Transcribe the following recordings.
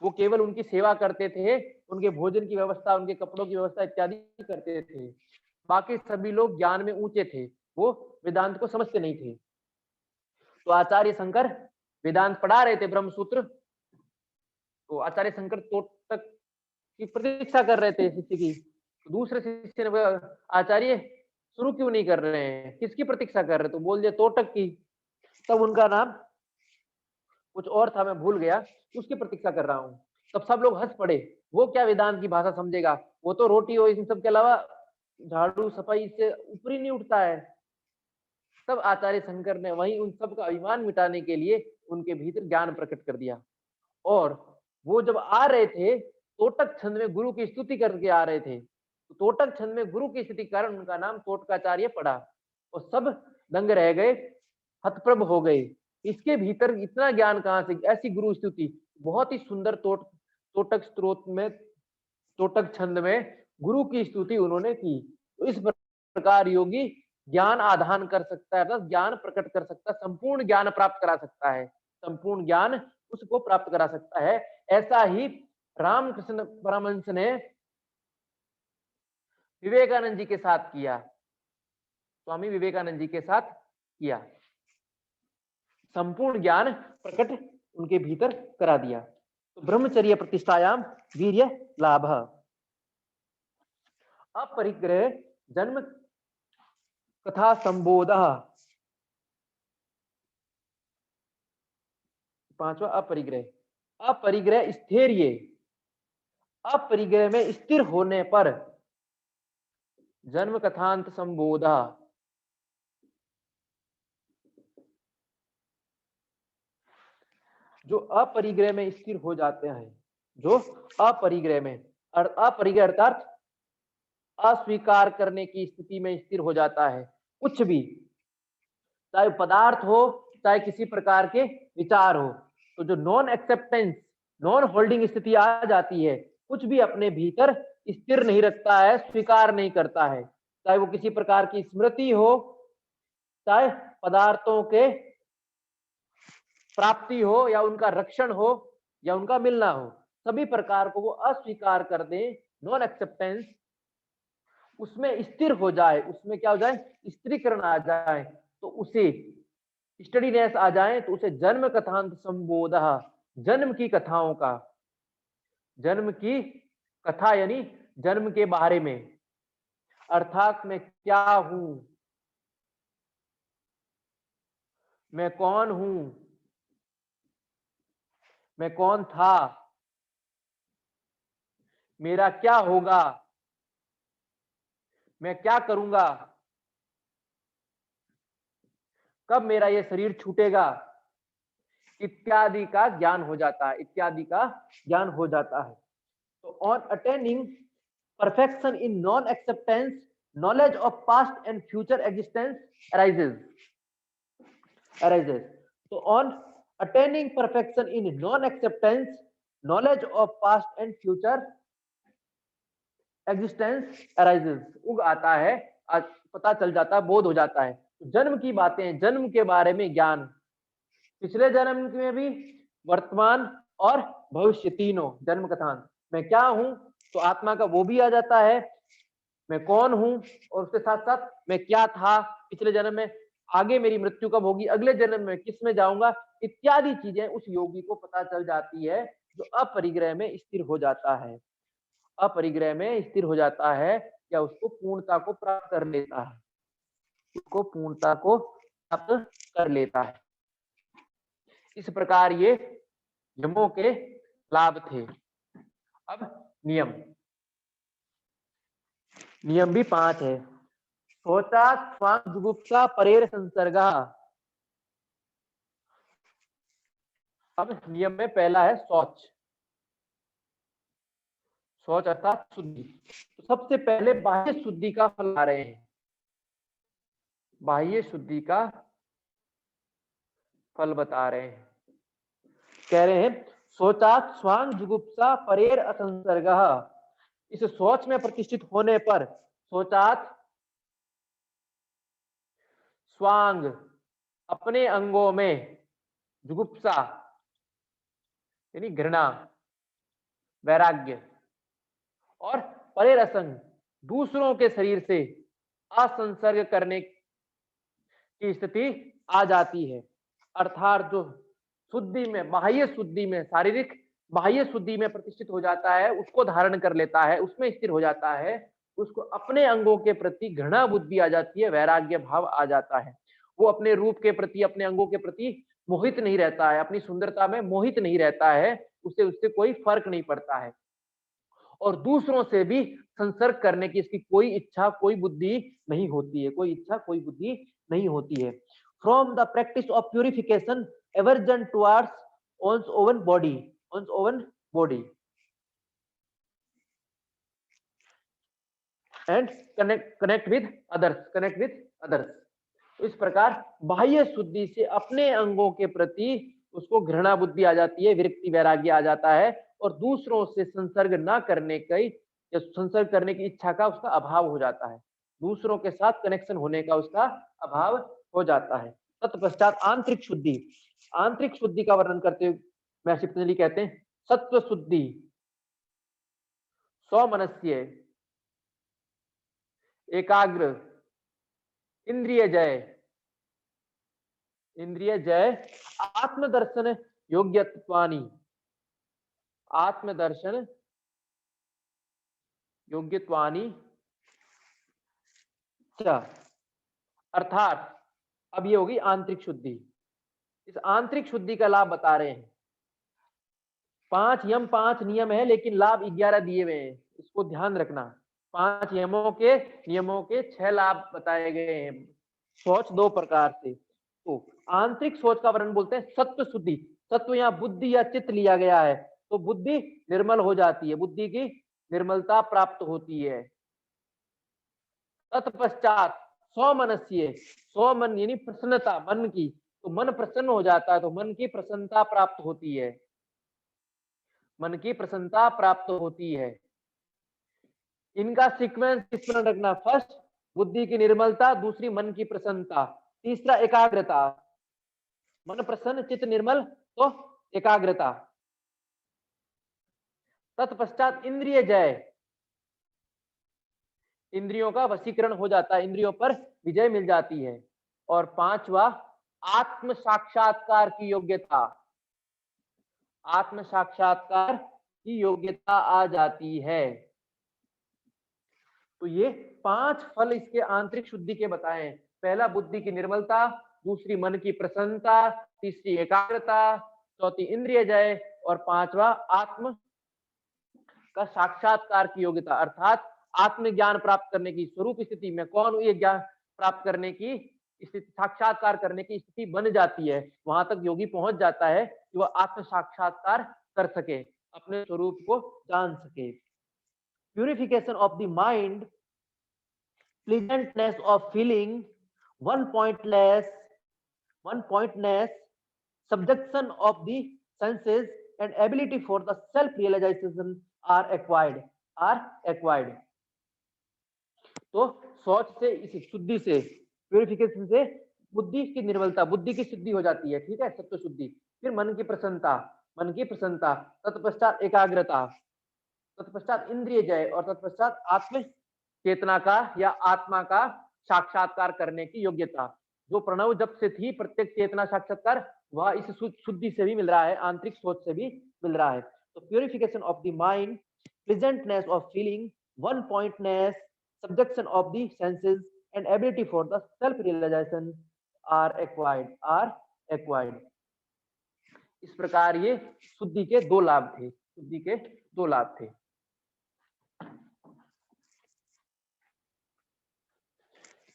वो केवल उनकी सेवा करते थे, उनके भोजन की व्यवस्था, उनके कपड़ों की व्यवस्था इत्यादि करते थे। बाकी सभी लोग ज्ञान में ऊंचे थे, वो वेदांत को समझते नहीं थे। तो आचार्य शंकर वेदांत पढ़ा रहे थे, ब्रह्मसूत्र। तो आचार्य शंकर तोटक की प्रतीक्षा कर रहे थे शिष्य की। तो दूसरे शिष्य ने बोला, आचार्य शुरू क्यों नहीं कर रहे हैं, किसकी प्रतीक्षा कर रहे? तो बोल दिया तोटक की। तब उनका नाम कुछ और था, मैं भूल गया, उसकी प्रतीक्षा कर रहा हूँ। तब सब लोग हंस पड़े, वो क्या वेदांत की भाषा समझेगा, वो तो रोटी और इन सब के अलावा झाड़ू सफाई से ऊपर ही नहीं उठता है। तब आचार्य शंकर ने वही उन सब का अभिमान मिटाने के लिए उनके भीतर ज्ञान प्रकट कर दिया। और वो जब आ रहे थे, तोटक छंद में गुरु की स्तुति करके आ रहे थे। तो तोटक छंद में गुरु की स्तुति के कारण उनका नाम तोटकाचार्य पड़ा। और सब दंग रह गए, हतप्रभ हो गए, इसके भीतर इतना ज्ञान कहां से, ऐसी गुरु स्तुति। बहुत ही सुंदर तोटक स्त्रोत में, तोटक छंद में गुरु की स्तुति उन्होंने की। तो इस प्रकार योगी ज्ञान आधान कर सकता है, अर्थात ज्ञान प्रकट कर सकता है, संपूर्ण ज्ञान प्राप्त करा सकता है, संपूर्ण ज्ञान उसको प्राप्त करा सकता है। ऐसा ही रामकृष्ण परमहंस ने विवेकानंद जी के साथ किया, स्वामी विवेकानंद जी के साथ किया, संपूर्ण ज्ञान प्रकट उनके भीतर करा दिया। तो ब्रह्मचर्य प्रतिष्ठायाम वीर्य लाभ। अपरिग्रह जन्म कथा संबोध। पांचवा अपरिग्रह, अपरिग्रह स्थैर्य, अपरिग्रह में स्थिर होने पर जन्म कथांत संबोधा। जो अपरिग्रह में स्थिर हो जाते हैं, जो अपरिग्रह में, अपरिग्रह अर्थात अस्वीकार करने की स्थिति में स्थिर हो जाता है, कुछ भी, चाहे पदार्थ हो, चाहे किसी प्रकार के विचार हो। तो जो नॉन एक्सेप्टेंस, नॉन होल्डिंग स्थिति आ जाती है, कुछ भी अपने भीतर स्थिर नहीं रखता है, स्वीकार नहीं करता है, चाहे वो किसी प्रकार की स्मृति हो, चाहे पदार्थों के प्राप्ति हो, या उनका रक्षण हो, या उनका मिलना हो, सभी प्रकार को वो अस्वीकार कर दे, नॉन एक्सेप्टेंस, उसमें स्थिर हो जाए, उसमें क्या हो जाए, स्थिरीकरण आ जाए, तो उसे स्टडीनेस आ जाए, तो उसे जन्म कथांत संबोध, जन्म की कथाओं का, जन्म की कथा यानी जन्म के बारे में, अर्थात मैं क्या हूं, मैं कौन हूं, मैं कौन था, मेरा क्या होगा, मैं क्या करूंगा, कब मेरा ये शरीर छूटेगा, इत्यादि का ज्ञान हो जाता है, इत्यादि का ज्ञान हो जाता है। तो on attaining perfection in non-acceptance, knowledge of past and future existence arises. So on attaining perfection in non-acceptance, knowledge of past and future existence arises. उग आता है, पता चल जाता है, बोध हो जाता है। तो जन्म की बातें, जन्म के बारे में ज्ञान, पिछले जन्म में भी, वर्तमान और भविष्य, तीनों जन्म कथांत। मैं क्या हूं, तो आत्मा का वो भी आ जाता है, मैं कौन हूं, और उसके साथ साथ मैं क्या था पिछले जन्म में, आगे मेरी मृत्यु कब होगी, अगले जन्म में किस में जाऊंगा, इत्यादि चीजें उस योगी को पता चल जाती है, जो अपरिग्रह में स्थिर हो जाता है, अपरिग्रह में स्थिर हो जाता है, या उसको पूर्णता को प्राप्त कर लेता है, उसको पूर्णता को प्राप्त कर लेता है। इस प्रकार ये यमों के लाभ थे। अब नियम, नियम भी 5 है। सोचा स्वांग जुगुप्सा परेर संसर्ग। अब नियम में पहला है शौच, शौच अर्थात शुद्धि। तो सबसे पहले बाह्य शुद्धि का फल आ रहे हैं, बाह्य शुद्धि का फल बता रहे हैं, कह रहे हैं सोचात स्वांग जुगुप्सा परेर असंसर्ग। इस सोच में प्रतिष्ठित होने पर, सोचात स्वांग अपने अंगों में, जुगुप्सा यानी घृणा, वैराग्य। और परेरसंग, दूसरों के शरीर से असंसर्ग करने की स्थिति आ जाती है। अर्थात जो शुद्धि में, बाह्य शुद्धि में, शारीरिक बाह्य शुद्धि में प्रतिष्ठित हो जाता है, उसको धारण कर लेता है, उसमें स्थिर हो जाता है, उसको अपने अंगों के प्रति घृणा बुद्धि आ जाती है, वैराग्य भाव आ जाता है। वो अपने रूप के प्रति, अपने अंगों के प्रति मोहित नहीं रहता है, अपनी सुंदरता में मोहित नहीं रहता है, उसे उससे कोई फर्क नहीं पड़ता है। और दूसरों से भी संसर्ग करने की इसकी कोई इच्छा, कोई बुद्धि नहीं होती है, कोई इच्छा, कोई बुद्धि नहीं होती है। From the practice of purification, aversion towards one's own body, one's own body, and connect with others. इस प्रकार बाह्य शुद्धि से अपने अंगों के प्रति उसको घृणा बुद्धि आ जाती है, विरक्ति वैराग्य आ जाता है, और दूसरों से संसर्ग ना करने की, या संसर्ग करने की इच्छा का उसका अभाव हो जाता है, दूसरों के साथ कनेक्शन होने का उसका अभाव हो जाता है। तत्पश्चात आंतरिक शुद्धि, आंतरिक शुद्धि का वर्णन करते हुए महर्षि पतंजलि कहते हैं, सत्व शुद्धि, सौमनस्य, एकाग्र, इंद्रिय जय, आत्मदर्शन योग्यत्वानि, आत्मदर्शन योग्यत्वानि च। अर्थात अब ये होगी आंतरिक शुद्धि। इस आंतरिक शुद्धि का लाभ बता रहे हैं। 5 यम 5 नियम है, लेकिन लाभ 11 दिए हुए हैं, इसको ध्यान रखना। 5 नियमों के 6 लाभ बताए गए हैं। सोच 2 प्रकार से। तो आंतरिक सोच का वर्णन बोलते हैं सत्व शुद्धि। सत्व यहाँ बुद्धि या चित्त लिया गया है, तो बुद्धि निर्मल हो जाती है, बुद्धि की निर्मलता प्राप्त होती है। तत्पश्चात सौमनस्य, सौमन यानी प्रसन्नता, मन की, तो मन प्रसन्न हो जाता है, तो मन की प्रसन्नता प्राप्त होती है, मन की प्रसन्नता प्राप्त होती है। इनका सीक्वेंस किस तरह रखना, फर्स्ट बुद्धि की निर्मलता, दूसरी मन की प्रसन्नता, तीसरा एकाग्रता, मन प्रसन्न चित्त निर्मल तो एकाग्रता। तत्पश्चात इंद्रिय जय, इंद्रियों का वशीकरण हो जाता है, इंद्रियों पर विजय मिल जाती है। और 5वां आत्म साक्षात्कार की योग्यता, आत्म साक्षात्कार की योग्यता आ जाती है। तो ये 5 फल इसके आंतरिक शुद्धि के बताए हैं। पहला बुद्धि की निर्मलता, दूसरी मन की प्रसन्नता, तीसरी एकाग्रता, चौथी इंद्रिय जय, और 5वां आत्म का साक्षात्कार की योग्यता, अर्थात आत्मज्ञान प्राप्त करने की, स्वरूप स्थिति में कौन ये ज्ञान प्राप्त करने की स्थिति, साक्षात्कार करने की स्थिति बन जाती है, वहां तक योगी पहुंच जाता है कि वह आत्म साक्षात्कार कर सके, अपने स्वरूप को जान सके। Purification of the mind, pleasantness of feeling, one pointless subjection of the senses, and ability for the self realization are acquired. तो सोच से, इस शुद्धि से, प्यूरिफिकेशन से बुद्धि की निर्मलता, बुद्धि की शुद्धि हो जाती है, ठीक है, सत्व शुद्धि। फिर मन की प्रसन्नता, तत्पश्चात एकाग्रता, तत्पश्चात इंद्रिय जय, और तत्पश्चात आत्म चेतना का या आत्मा का साक्षात्कार करने की योग्यता। जो प्रणव जप से थी प्रत्येक चेतना साक्षात्कार, वह इस शुद्धि से भी मिल रहा है, आंतरिक सोच से भी मिल रहा है। तो purification of the mind, pleasantness of feeling, one pointedness, subjection of the senses, and ability for the self realization are acquired. इस प्रकार ये शुद्धि के 2 लाभ थे, शुद्धि के 2 लाभ थे।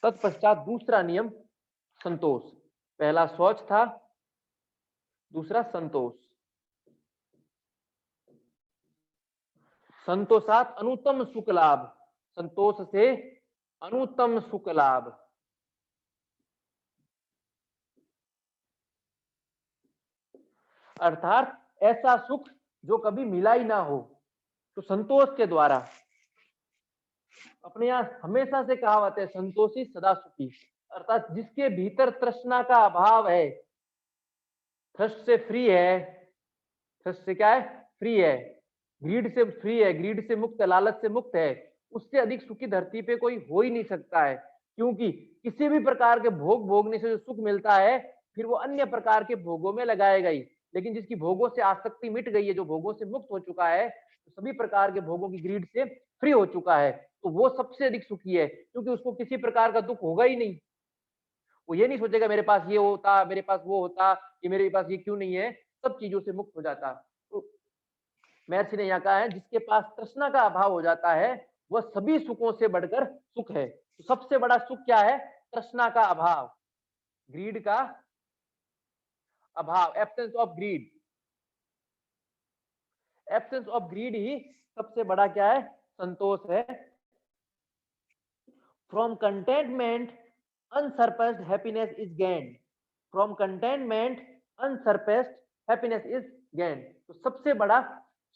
तत्पश्चात दूसरा नियम संतोष, पहला शौच था, दूसरा संतोष। संतोषात अनुत्तम सुख लाभ, संतोष से अनुत्तम सुख लाभ। अर्थात ऐसा सुख जो कभी मिला ही ना हो, तो संतोष के द्वारा। अपने यहाँ हमेशा से कहावत है, संतोषी सदा सुखी, अर्थात जिसके भीतर तृष्णा का अभाव है, थ्रस्ट से फ्री है, थ्रस्ट से क्या है, फ्री है, ग्रीड से फ्री है, ग्रीड से मुक्त है, लालच से मुक्त है, उससे अधिक सुखी धरती पे कोई हो ही नहीं सकता है। क्योंकि किसी भी प्रकार के भोग भोगने से जो सुख मिलता है, फिर वो अन्य प्रकार के भोगों में लगाएगा ही। लेकिन जिसकी भोगों से आसक्ति मिट गई है, जो भोगों से मुक्त हो चुका है, तो सभी प्रकार के भोगों की ग्रीड से फ्री हो चुका है, तो वो सबसे अधिक सुखी है, क्योंकि उसको किसी प्रकार का दुख होगा ही नहीं। वो ये नहीं सोचेगा मेरे पास ये होता, मेरे पास वो होता, कि मेरे पास ये क्यों नहीं है, सब चीजों से मुक्त हो जाता। तो महर्षि ने यहाँ कहा है, जिसके पास तृष्णा का अभाव हो जाता है, वह सभी सुखों से बढ़कर सुख है। तो सबसे बड़ा सुख क्या है? तृष्णा का अभाव, ग्रीड का अभाव, absence of greed. Absence of greed ही सबसे बड़ा क्या है? संतोष है। From containment unsurpassed happiness is gained. From containment unsurpassed happiness is gained. तो सबसे बड़ा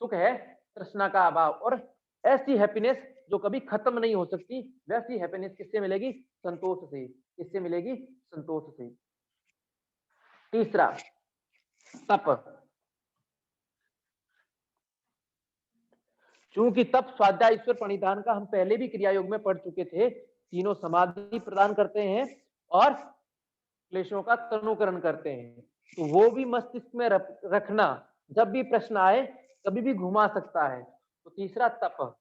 सुख है तृष्णा का अभाव, और ऐसी हैप्पीनेस जो कभी खत्म नहीं हो सकती, वैसी हैप्पीनेस किससे मिलेगी? संतोष से। किससे मिलेगी? संतोष से। तीसरा, तप। चूंकि तप, स्वाध्याय, ईश्वर प्रणिधान का हम पहले भी क्रिया योग में पढ़ चुके थे। तीनों समाधि प्रदान करते हैं और क्लेशों का तनुकरण करते हैं। तो वो भी मस्तिष्क में रखना, जब भी प्रश्न आए कभी भी घुमा सकता है। तो तीसरा, तप।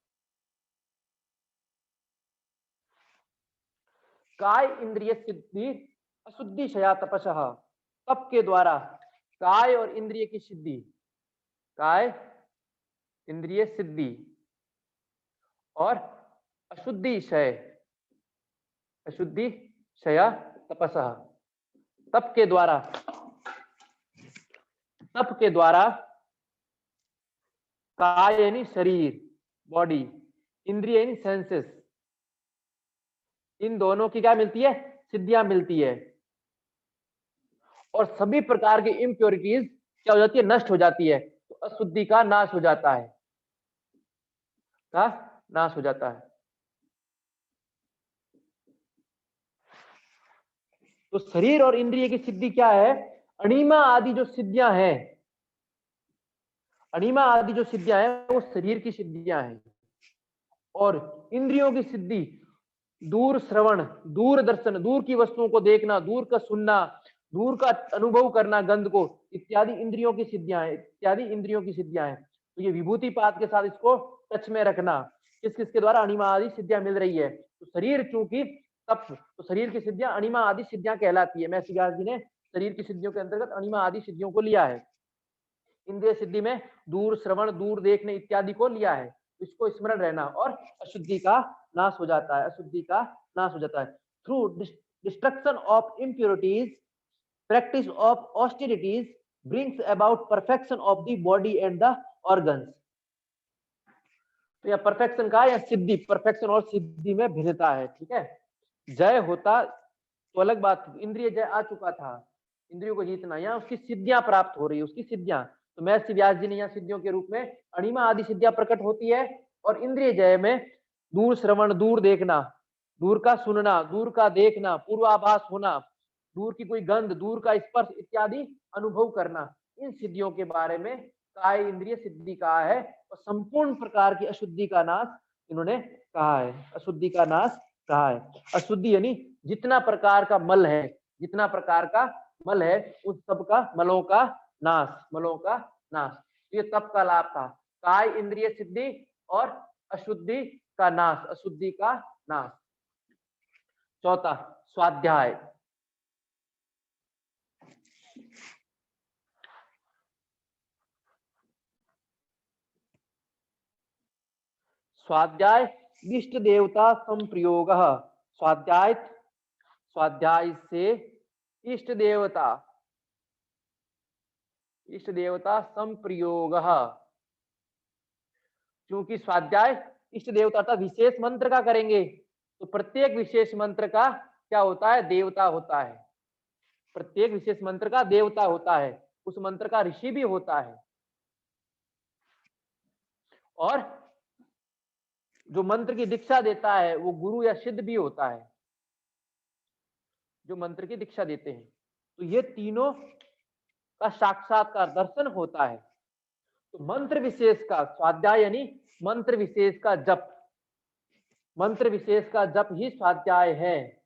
काय इंद्रिय सिद्धि अशुद्धि क्षया तपसः। तप के द्वारा काय और इंद्रिय की सिद्धि, काय इंद्रिय सिद्धि और अशुद्धि क्षय, अशुद्धि क्षया तपसः। तप के द्वारा, तप के द्वारा काय यानी शरीर, बॉडी, इंद्रिय यानी सेंसेस, इन दोनों की क्या मिलती है? सिद्धियां मिलती है। और सभी प्रकार की इम्प्योरिटीज क्या हो जाती है? नष्ट हो जाती है। तो अशुद्धि का नाश हो जाता है, का नाश हो जाता है। तो शरीर और इंद्रिय की सिद्धि क्या है? अणिमा आदि जो सिद्धियां हैं, अणिमा आदि जो सिद्धियां हैं वो शरीर की सिद्धियां हैं। और इंद्रियों की सिद्धि दूर श्रवण, दूर दर्शन, दूर की वस्तुओं को देखना, दूर का सुनना, दूर का अनुभव करना, गंध को, इत्यादि इंद्रियों की सिद्धियां हैं, इत्यादि इंद्रियों की सिद्धियां हैं। तो ये विभूति पाद के साथ इसको टच में रखना। किस किसके द्वारा? अणिमा आदि सिद्धियां मिल रही है। तो शरीर चूंकि तप, तो शरीर की सिद्धियां अणिमा आदि सिद्धियां कहलाती है। महर्षि व्यास जी ने शरीर की सिद्धियों के अंतर्गत अणिमा आदि सिद्धियों को लिया है। इंद्रिय सिद्धि में दूर श्रवण, दूर देखने इत्यादि को लिया है। इसको स्मरण रहना, और अशुद्धि का नाश हो जाता है, अशुद्धि का नाश हो जाता है। Through destruction of impurities, practice of austerities brings about perfection of the body and the organs. तो यह परफेक्शन का या सिद्धि, परफेक्शन और सिद्धि में भिन्नता है। ठीक है, जय होता तो अलग बात, इंद्रिय जय आ चुका था, इंद्रियों को जीतना, यहाँ उसकी सिद्धियां प्राप्त हो रही है, उसकी सिद्धियां। तो महर्षि व्यास जी ने यहाँ सिद्धियों के रूप में अणिमा आदि सिद्धियां प्रकट होती है। और इंद्रिय जय में दूर श्रवण, दूर देखना, दूर का सुनना, दूर का देखना, पूर्वाभास होना, दूर की कोई गंध, दूर का स्पर्श इत्यादि अनुभव करना, इन सिद्धियों के बारे में काय इंद्रिय सिद्धि कहा है। और संपूर्ण प्रकार की अशुद्धि का नाश इन्होंने कहा है, अशुद्धि का नाश कहा है। अशुद्धि यानी जितना प्रकार का मल है, जितना प्रकार का मल है, उस सब का मलों का नाश, मलों का नाश। ये तप का लाभ था, काय इंद्रिय सिद्धि और अशुद्धि का नाश, अशुद्धि का नाश। चौथा, स्वाध्याय। स्वाध्याय इष्ट देवता संप्रयोग। स्वाध्याय, स्वाध्याय से इष्ट देवता, इष्ट देवता संप्रयोग। क्योंकि स्वाध्याय इष्ट देवता अर्थात विशेष मंत्र का करेंगे, तो प्रत्येक विशेष मंत्र का क्या होता है? देवता होता है। प्रत्येक विशेष मंत्र का देवता होता है, उस मंत्र का ऋषि भी होता है। और जो मंत्र की दीक्षा देता है वो गुरु या सिद्ध भी होता है, जो मंत्र की दीक्षा देते हैं। तो ये तीनों का साक्षात्कार दर्शन होता है। तो मंत्र विशेष का स्वाध्याय यानी मंत्र विशेष का जप, मंत्र विशेष का जप ही स्वाध्याय है।